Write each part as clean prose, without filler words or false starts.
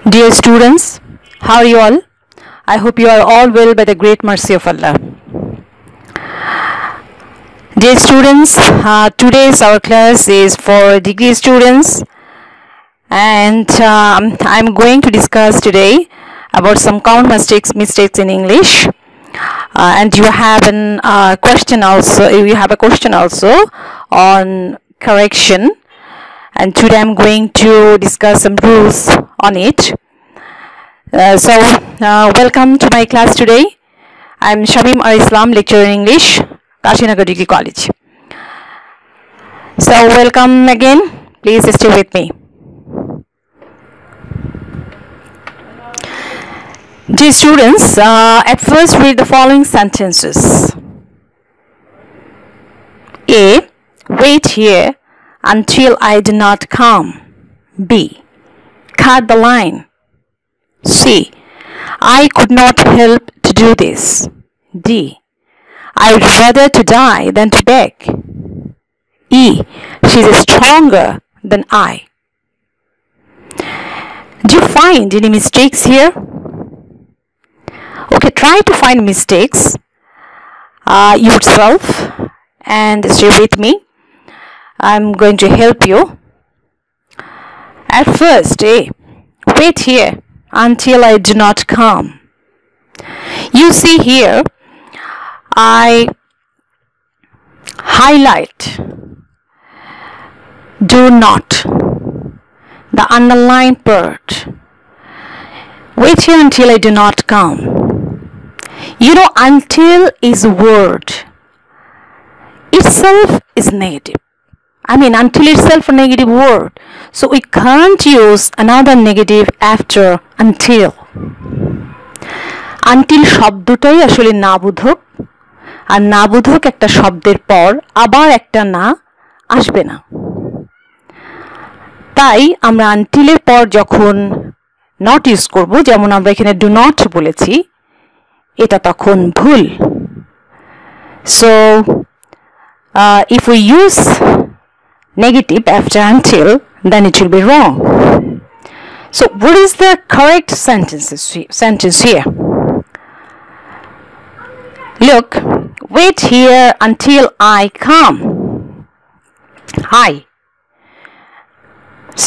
Dear students, how are you all? I hope you are all well by the great mercy of Allah. Dear students, today's our class is for degree students, and I'm going to discuss today about some common mistakes in English. And you have a question also on correction. And today I'm going to discuss some rules on it. Welcome to my class today. I'm Shamim Islam, lecturer in English, Kashinagar Degree College. So welcome again. Please stay with me. Dear students, at first read the following sentences. A. Wait here until I do not come. B. Cut the line. C. I could not help to do this. D. I would rather to die than to beg. E. She is stronger than I. Do you find any mistakes here? Okay, try to find mistakes yourself and stay with me. I'm going to help you. At first, A. Wait here until I do not come. You see here, I highlight do not, the underlined part. Wait here until I do not come. You know, until is a word. Itself is negative. Until itself a negative word. So we can't use another negative after until. Until শব্দটাই আসলে না বোধক, আর না বোধক একটা শব্দের পর আবার একটা না আসবে না। তাই আমরা until এর পর যখন not ইউজ করব, যেমন আমরা এখানে do not বলেছি, এটা তখন ভুল। So if we use negative after until, then it will be wrong. So what is the correct sentence here? Look, wait here until I come. Hi.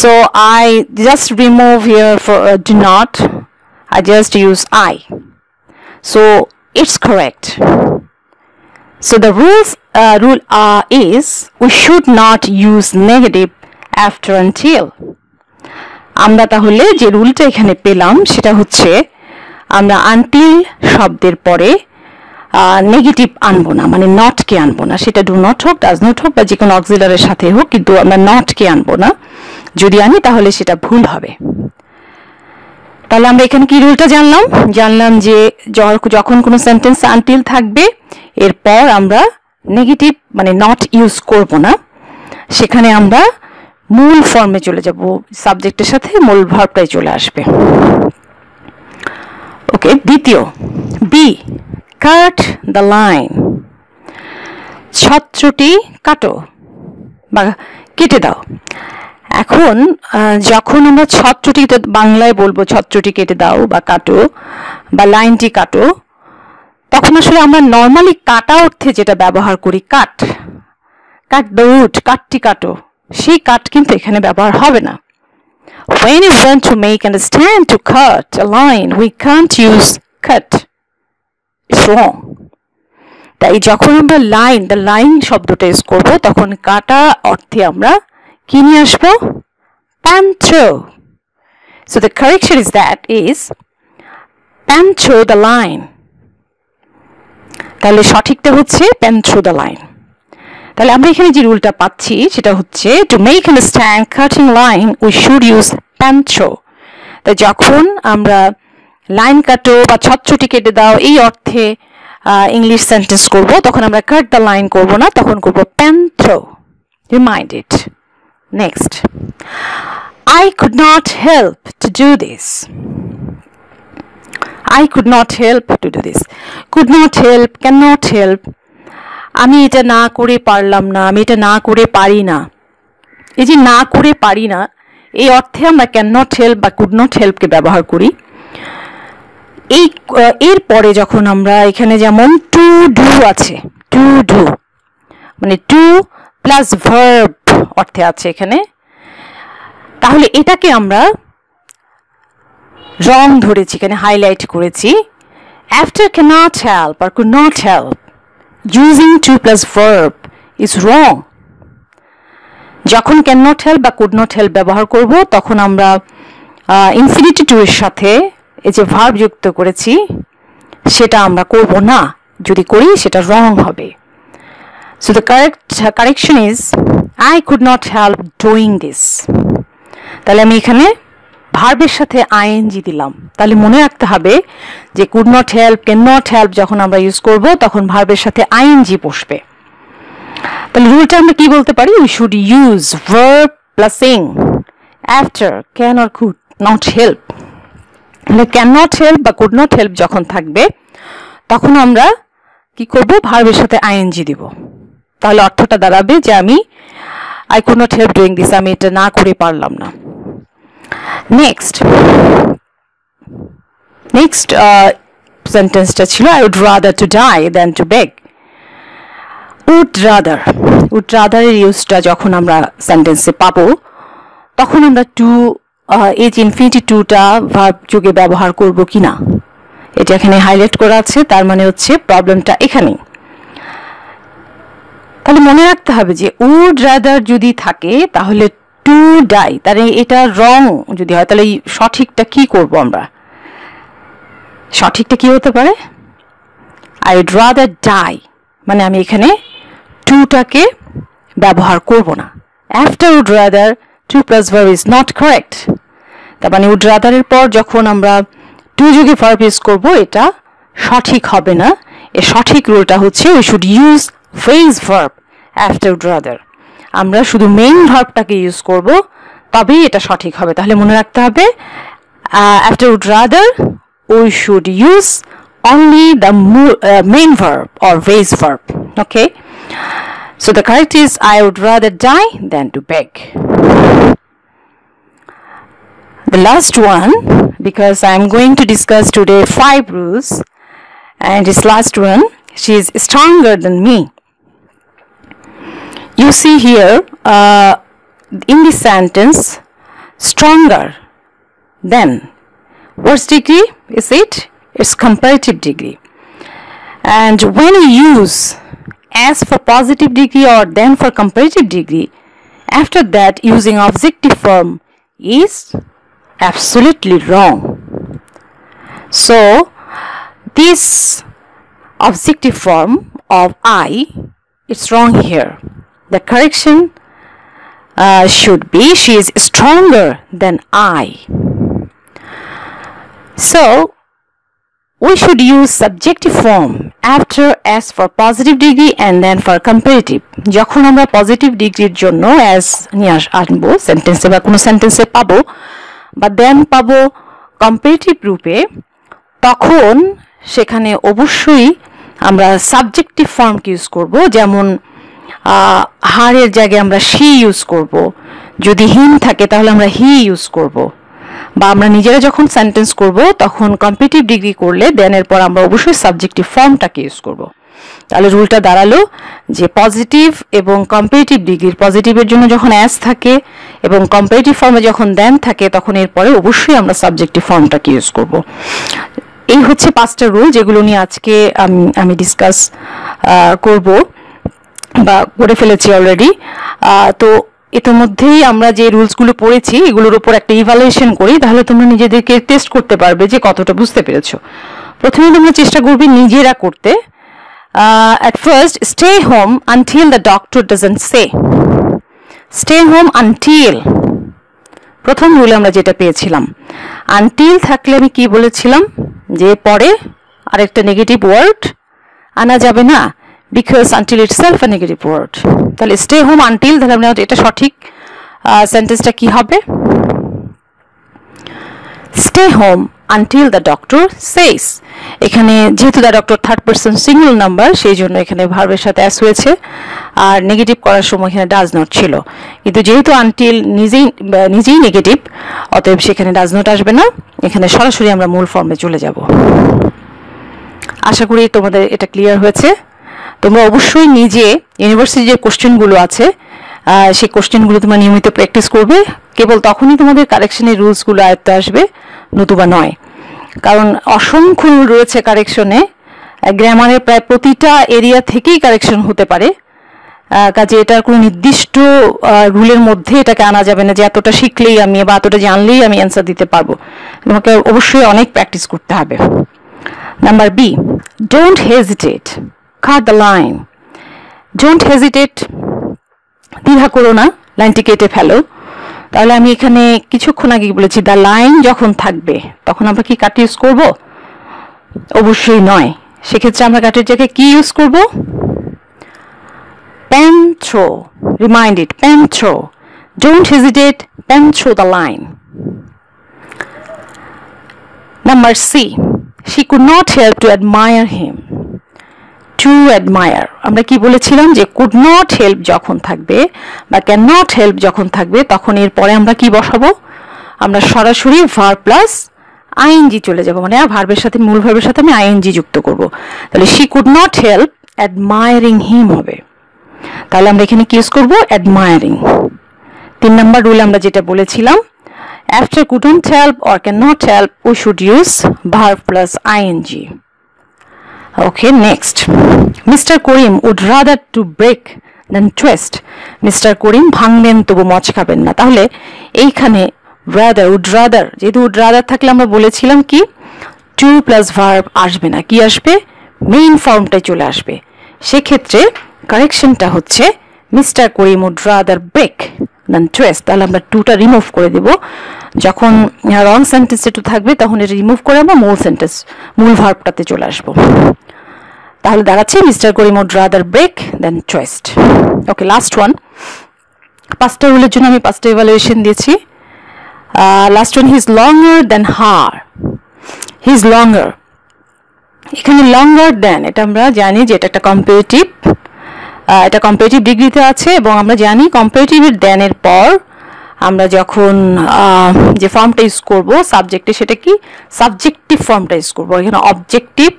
So I just remove here for do not. I just use I. So it's correct. So the rule is we should not use negative after until. আমরা তাহলে যে রুলটা এখানে পেলাম সেটা হচ্ছে আমরা until শব্দের পরে নেগেটিভ আনবো না, মানে not কে আনবো না। সেটা do not হোক, does not হোক বা যে কোনো অক্সিলারির সাথে হোক, কিন্তু আমরা not কে আনবো না। যদি আনি তাহলে সেটা ভুল হবে। তাহলে আমরা এখানে কি রুলটা জানলাম যে যখন কোনো সেন্টেন্স until থাকবে এরপর আমরা নেগেটিভ মানে not ইউজ করব না, সেখানে আমরা মূল ফর্মে চলে যাব, সাবজেক্টের সাথে মূল ভার্বটাই চলে আসবে। ওকে, দ্বিতীয় বি, কাট দ্য লাইন। ছত্রটি কাটো বা কেটে দাও। এখন যখন আমরা ছত্রটি, বাংলায় বলবো ছত্রটি কেটে দাও বা কাটো বা লাইনটি কাটো, তখন আসলে আমরা নর্মালি কাটা অর্থে যেটা ব্যবহার করি কাট দ্য উড, কাটটি কাটো, সেই কাট কিন্তু এখানে ব্যবহার হবে না। When you want to make understand to cut a line, we can't use cut. It's wrong. তাই যখন আমরা the line শব্দটা ইউজ করব তখন কাটা অর্থে আমরা কি নিয়ে আসবো? Pan through. So the correction is pan through the line. তাহলে সঠিকটা হচ্ছে pan through the line. তাহলে আমরা এখানে যে রুলটা পাচ্ছি সেটা হচ্ছে to make understand cutting line we should use pan through. তাই যখন আমরা লাইন কাটো বা ছত্রটি কেটে দাও এই অর্থে ইংলিশ সেন্টেন্স করব, তখন আমরা cut the line করব না, তখন করব pan through. Remind it. Next, I could not help to do this. I could not help to do this. Could not help, cannot help. আমি এটা না করে পারলাম না, আমি এটা না করে পারি না। এই যে না করে পারি না, এই অর্থে আমরা ক্যান নট হেল্প বা কুড নট হেল্পকে ব্যবহার করি। এরপরে যখন আমরা এখানে যেমন টু ডু আছে, টু ডু মানে টু প্লাস ভার্ব অর্থে আছে এখানে, তাহলে এটাকে আমরা রং ধরেছি, এখানে হাইলাইট করেছি। After cannot help or could not help, using to plus verb is wrong. যখন cannot help বা could not help ব্যবহার করব তখন আমরা ইনফিনিটি টু এর সাথে এই যে ভার্ব যুক্ত করেছি সেটা আমরা করব না, যদি করি সেটা রং হবে। So the correction is I could not help doing this. তাহলে আমি এখানে ভার্বের সাথে আইএনজি দিলাম। তাহলে মনে রাখতে হবে যে could not help, can not help যখন আমরা ইউজ করব তখন ভার্বের সাথে আইএনজি বসবে। তাহলে রুলটা আমরা কি বলতে পারি? We should use verb plus ing after can or could not help. তাহলে ক্যান নট হেল্প বা কুড নট হেল্প যখন থাকবে তখন আমরা কি করব? ভার্বের সাথে আইএনজি দিব। তাহলে অর্থটা দাঁড়াবে যে আমি I could not help doing this, আমি এটা না করে পারলাম না। নেক্সট সেন্টেন্সটা ছিল I would rather to die than to beg. would rather এর ইউজটা যখন আমরা সেন্টেন্সে পাবো তখন আমরা টু এই যে ইনফিনিটি টুটা ভার্ব যুগে ব্যবহার করব কিনা এটা এখানে হাইলাইট করা আছে, তার মানে হচ্ছে প্রবলেমটা এখানেই। তাহলে মনে রাখতে হবে যে would rather যদি থাকে তাহলে টু ডাই, তাহলে এটা রং যদি হয় তাহলে সঠিকটা কি করব আমরা? সঠিকটা কি হতে পারে? I would rather die মানে আমি এখানে টুটাকে ব্যবহার করব না। After would rather to plus verb is not correct, তার মানে would rather এর পর যখন আমরা টু যুগে ভার্ব ইউজ করব এটা সঠিক হবে না। এর সঠিক রুলটা হচ্ছে we should use phrase verb after would rather। আমরা শুধু মেইন ভার্বটাকে ইউজ করব তবেই এটা সঠিক হবে। তাহলে মনে রাখতে হবে after would rather we should use only the main verb or base verb. Okay, so the correct is I would rather die than to beg. The last one, because I'm going to discuss today 5 rules, and this last one, she is stronger than me. You see here in this sentence stronger than, what's degree is it? It's comparative degree. And when you use as for positive degree or then for comparative degree, after that using objective form is absolutely wrong. So this objective form of I, it's wrong here. The correction should be she is stronger than I. So we should use subjective form after as for positive degree and then for comparative. যখন আমরা positive ডিগ্রির জন্য as নিয়ে আসবো সেন্টেন্সে বা কোনো সেন্টেন্সে পাবো বা দেন পাবো কম্পারেটিভ রূপে, তখন সেখানে অবশ্যই আমরা সাবজেক্টিভ ফর্মকে ইউজ করব। যেমন হারের জায়গায় আমরা শি ইউজ করব, যদি হিম থাকে তাহলে আমরা হি ইউজ করব, বা আমরা নিজেরা যখন সেন্টেন্স করব তখন কম্পারেটিভ ডিগ্রি করলে দেন এর পর আমরা অবশ্যই সাবজেক্টিভ ফর্মটাকে ইউজ করব। তাহলে রুলটা দাঁড়ালো যে পজিটিভ এবং কম্পারেটিভ ডিগ্রির পজিটিভের জন্য যখন অ্যাজ থাকে এবং কম্পারেটিভ ফর্মে যখন দেন থাকে তখন এরপরে অবশ্যই আমরা সাবজেক্টিভ ফর্মটাকে ইউজ করব। এই হচ্ছে 5টা রুল যেগুলো নিয়ে আজকে আমি ডিসকাস করব বা করে ফেলেছি অলরেডি। তো ইতিমধ্যেই আমরা যে রুলসগুলো পড়েছি এগুলোর উপর একটা ইভালুয়েশন করি, তাহলে তোমরা নিজেদেরকে টেস্ট করতে পারবে যে কতটা বুঝতে পেরেছো। প্রথমে তোমরা চেষ্টা করবে নিজেরা করতে। At first, stay home until the doctor doesn't say. Stay home until, প্রথম রুলে আমরা যেটা পেয়েছিলাম, আনটিল থাকলে আমি কি বলেছিলাম যে পরে আরেকটা নেগেটিভ ওয়ার্ড আনা যাবে না, because until itself a negative word. তাহলে stay home until, তাহলে আমরা এটা সঠিক সেন্টেন্সটা কি হবে? Stay home until the doctor says. এখানে যেহেতু the doctor third person singular number সেই জন্য এখানে ভার্বের সাথে অ্যাস হয়েছে আর নেগেটিভ করার সময় এখানে ডাজ নট ছিল কিন্তু যেহেতু আনটিল নিজেই নেগেটিভ অতএব সেখানে ডাজ নট আসবে না এখানে সরাসরি আমরা মূল ফর্মে চলে যাব আশা করি তোমাদের এটা ক্লিয়ার হয়েছে তোমরা অবশ্যই নিজে ইউনিভার্সিটির যে কোশ্চেনগুলো আছে সেই কোশ্চেনগুলো তোমরা নিয়মিত প্র্যাকটিস করবে কেবল তখনই তোমাদের কারেকশনের রুলসগুলো আয়ত্তে আসবে নতুবা নয় কারণ অসংখ্য রুল রয়েছে কারেকশনে গ্রামারের প্রায় প্রতিটা এরিয়া থেকেই কারেকশন হতে পারে কাজে এটার কোনো নির্দিষ্ট রুলের মধ্যে এটাকে আনা যাবে না যে এতটা শিখলেই আমি বা এতটা জানলেই আমি অ্যান্সার দিতে পারবো তোমাকে অবশ্যই অনেক প্র্যাকটিস করতে হবে number B don't hesitate cut the line don't hesitate দ্বিধা করো না লাইনটি কেটে ফেলো তাহলে আমি এখানে কিছুক্ষণ আগে বলেছি দ্য লাইন যখন থাকবে তখন আমরা কি কাট ইউজ করব অবশ্যই নয় সেক্ষেত্রে আমরা কাটের জায়গায় কি ইউজ করব pen throw remind it pen throw don't hesitate pen throw the line number C she could not help to admire him to admire আমরা কি বলেছিলাম যে could not help যখন থাকবে বা cannot help যখন থাকবে তখন এর পরে আমরা কি বসাবো আমরা সরাসরি verb plus ing চলে যাব মানে ভার্বের সাথে মূল ভার্বের সাথে আমি ing যুক্ত করব তাহলে she could not help admiring him হবে তাহলে আমরা এখানে কি ইউজ করব admiring 3 নাম্বার রুল আমরা যেটা বলেছিলাম after couldn't help or cannot help we should use verb plus ing okay next Mr. Karim would rather to break than twist Mr. Karim ভাঙবেন তবু মচকাবেন না তাহলে এইখানে rather would rather যেহেতু would rather থাকলে আমরা বলেছিলাম কি to plus verb আসবে না কি আসবে মেইন ফর্মটাই চলে আসবে সেক্ষেত্রে কারেকশনটা হচ্ছে mister Karim would rather break than twist তাহলে আমরা টুটা রিমুভ করে দেব যখন রং সেন্টেন্সে টু থাকবে তখন এটা রিমুভ করে আমরা মূল ভার্বটাতে চলে আসব তাহলে দাঁড়াচ্ছে mister Karim would rather break than twist okay last one পাঁচটা রুলের জন্য আমি পাঁচটা ইভালুয়েশন দিয়েছি last one he is longer than her he is longer এখানে লঙ্গার দেন এটা আমরা জানি যে এটা একটা কম্পারেটিভ এটা কম্পারেটিভ ডিগ্রিতে আছে এবং আমরা জানি কম্পারেটিভের দেনের পর আমরা যখন যে ফর্মটা ইউজ করব সাবজেক্টে সেটা কি সাবজেক্টিভ ফর্মটা ইউজ করব এখানে অবজেক্টিভ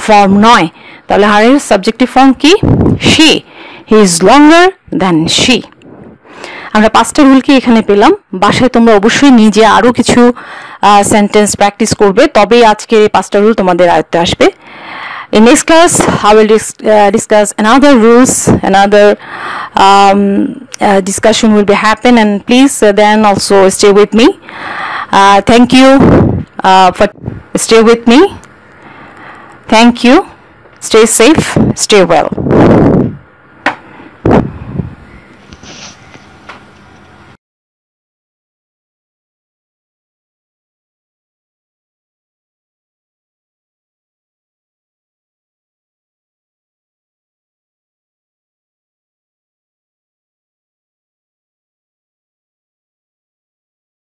ফর্ম নয় তাহলে হারের সাবজেক্টিভ ফর্ম কি she he is longer than she আমরা পাঁচটা রুল কি এখানে পেলাম বাসায় তোমরা অবশ্যই নিজে আরো কিছু সেন্টেন্স প্র্যাকটিস করবে তবেই আজকে এই পাঁচটা রুল তোমাদের আয়ত্তে আসবে In next class, I will discuss another rules, another discussion will be happen, and please then also stay with me. Thank you for stay with me. Thank you. Stay safe. Stay well.